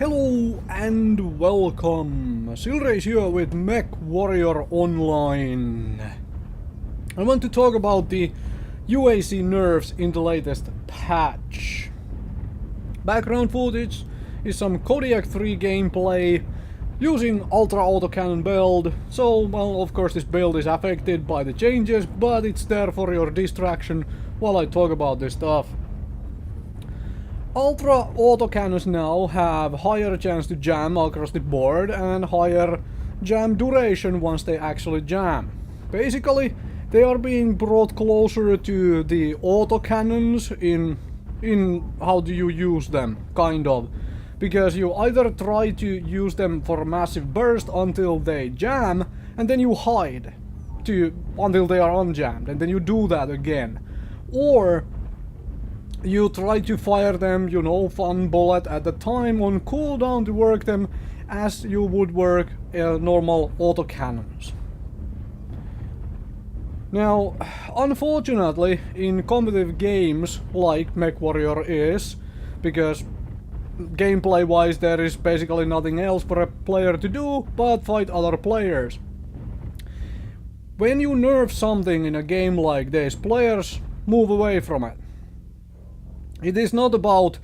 Hello and welcome! Silrace here with Mechwarrior Online. I want to talk about the UAC nerfs in the latest patch. Background footage is some Kodiak 3 gameplay using Ultra Autocannon build. So, well, of course this build is affected by the changes, but it's there for your distraction while I talk about this stuff. Ultra autocannons now have higher chance to jam across the board and higher jam duration once they actually jam. Basically, they are being brought closer to the autocannons in how do you use them, kind of. Because you either try to use them for a massive burst until they jam, and then you hide until they are unjammed, and then you do that again. Or you try to fire them, you know, one bullet at a time on cooldown to work them as you would work normal autocannons. Now, unfortunately, in competitive games like Mechwarrior is, because gameplay wise there is basically nothing else for a player to do but fight other players. When you nerf something in a game like this, players move away from it. It is not about,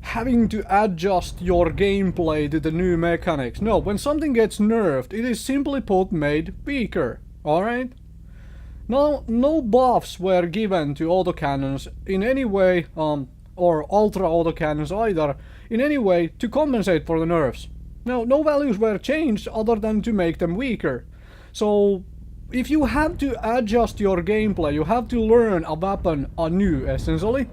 having to adjust your gameplay to the new mechanics. No, when something gets nerfed, it is simply put made weaker, alright? Now, no buffs were given to autocannons in any way, or ultra autocannons either, in any way to compensate for the nerfs. Now, no values were changed other than to make them weaker. So, if you have to adjust your gameplay, you have to learn a weapon anew, essentially.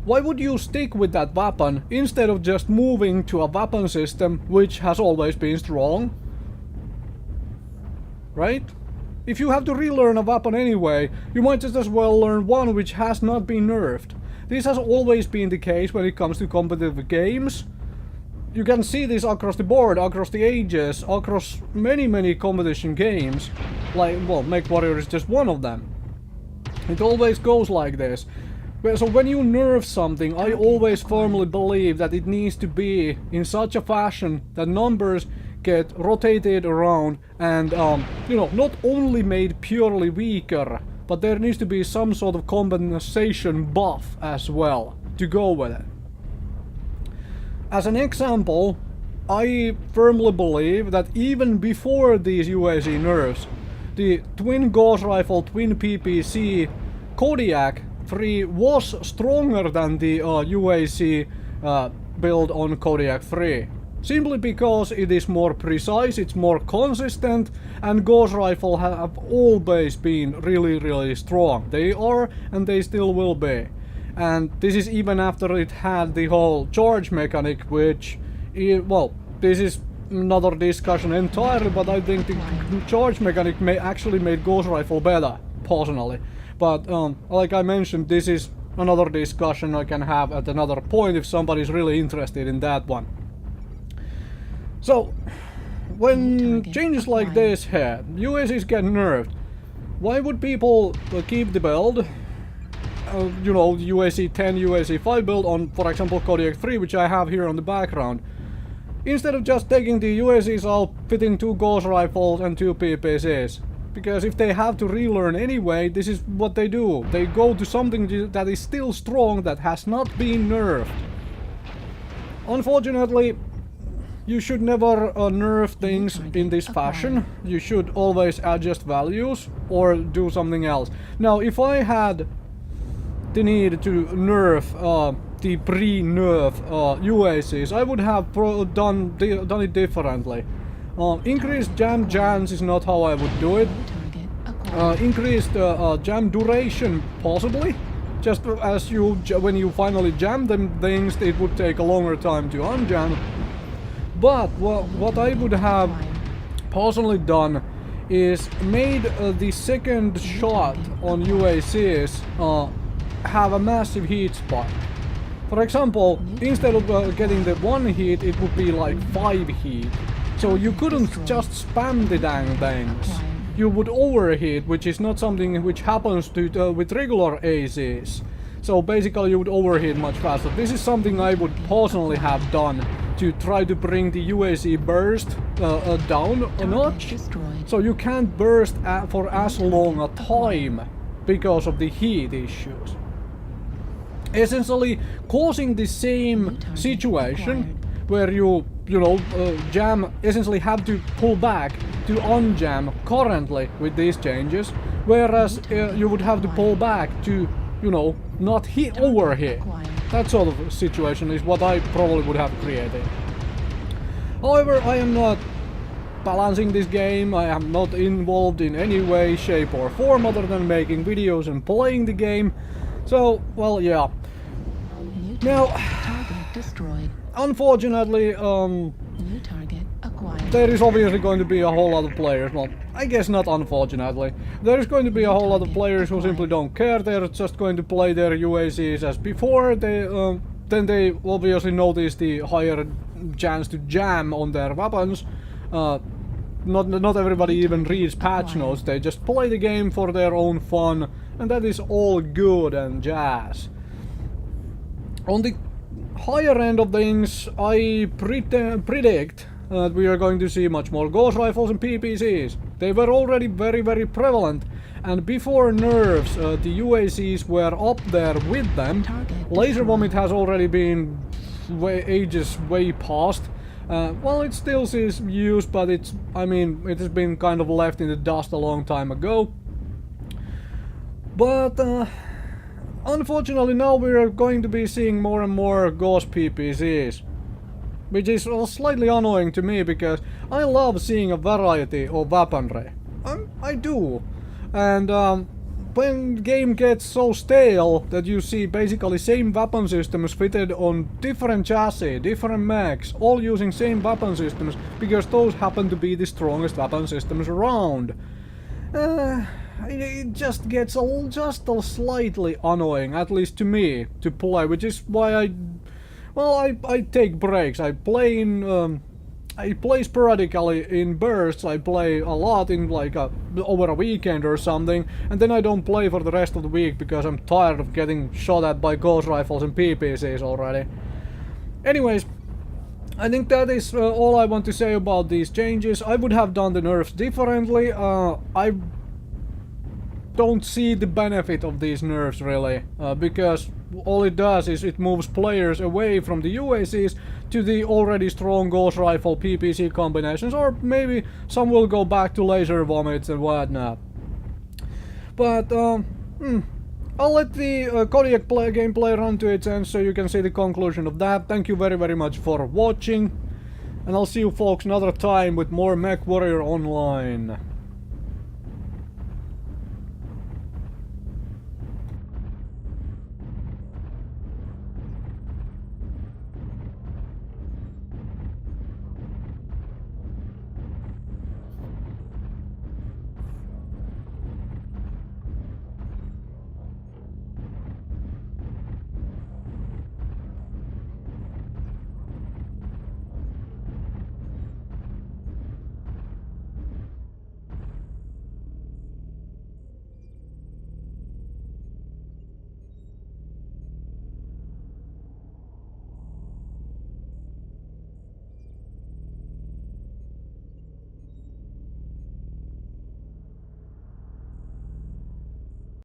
Why would you stick with that weapon instead of just moving to a weapon system which has always been strong? Right? If you have to relearn a weapon anyway, you might just as well learn one which has not been nerfed. This has always been the case when it comes to competitive games. You can see this across the board, across the ages, across many competition games. Like, well, Mechwarrior is just one of them. It always goes like this. So when you nerf something, I always firmly believe that it needs to be in such a fashion that numbers get rotated around and, not only made purely weaker, but there needs to be some sort of compensation buff as well to go with it. As an example, I firmly believe that even before these UAC nerfs, the twin gauge rifle, twin PPC Kodiak 3 was stronger than the UAC build on Kodiak 3. Simply because it is more precise, it's more consistent, and gauge rifle have always been really strong. They are, and they still will be. And this is even after it had the whole charge mechanic, which, this is another discussion entirely, but I think the charge mechanic actually made gauge rifle better, personally. But, like I mentioned, this is another discussion I can have at another point if somebody's really interested in that one. So, when changes like this here, UACs get nerfed, why would people keep the build? UAC 10, UAC 5 build on, for example, Kodiak 3, which I have here on the background. Instead of just taking the UACs out, fitting 2 gauge rifles and 2 PPCs. Because if they have to relearn anyway, this is what they do. They go to something that is still strong, that has not been nerfed. Unfortunately, you should never nerf things in this fashion. You should always adjust values or do something else. Now, if I had the need to nerf the pre-nerf UACs, I would have done it differently. Increased jam chance is not how I would do it. Increased jam duration, possibly. Just as when you finally jam them things, it would take a longer time to unjam. But what I would have personally done is made the second shot on UACs have a massive heat spike. For example, instead of getting the 1 heat, it would be like 5 heat. So you couldn't just spam the dang things. You would overheat, which is not something which happens with regular ACs. So basically you would overheat much faster. This is something I would personally have done to try to bring the UAC burst down a notch. So you can't burst for as long a time because of the heat issues. Essentially causing the same situation where you know, jam, essentially have to pull back to unjam currently with these changes, whereas you would have to pull back to, you know, not hit overheat. That sort of situation is what I probably would have created. However, I am not balancing this game, I am not involved in any way, shape or form other than making videos and playing the game. So, well, yeah. Now, unfortunately, there is obviously going to be a whole lot of players, well, I guess not unfortunately. There is going to be a whole lot of players who simply don't care, they're just going to play their UACs as before. Then they obviously notice the higher chance to jam on their weapons. Not everybody even reads patch notes, they just play the game for their own fun, and that is all good and jazz. On the higher end of things, I predict that we are going to see much more ghost rifles and PPCs. They were already very prevalent, and before nerfs the UACs were up there with them. Laser vomit has already been ages way past. Well, it still sees use, but it has been kind of left in the dust a long time ago. But unfortunately now we're going to be seeing more and more ghost PPCs, which is slightly annoying to me because I love seeing a variety of weaponry. I do. And when the game gets so stale that you see basically same weapon systems fitted on different chassis, different mechs, all using same weapon systems because those happen to be the strongest weapon systems around. It just gets just slightly annoying, at least to me, to play, which is why I take breaks. I play sporadically in bursts. I play a lot in like over a weekend or something, and then I don't play for the rest of the week because I'm tired of getting shot at by ghost rifles and PPCs already. Anyways, I think that is all I want to say about these changes. I would have done the nerfs differently. I don't see the benefit of these nerfs really, because all it does is it moves players away from the UACs to the already strong ghost rifle PPC combinations, or maybe some will go back to laser vomits and whatnot. But I'll let the Kodiak gameplay run to its end so you can see the conclusion of that. Thank you very much for watching, and I'll see you folks another time with more Mechwarrior Online.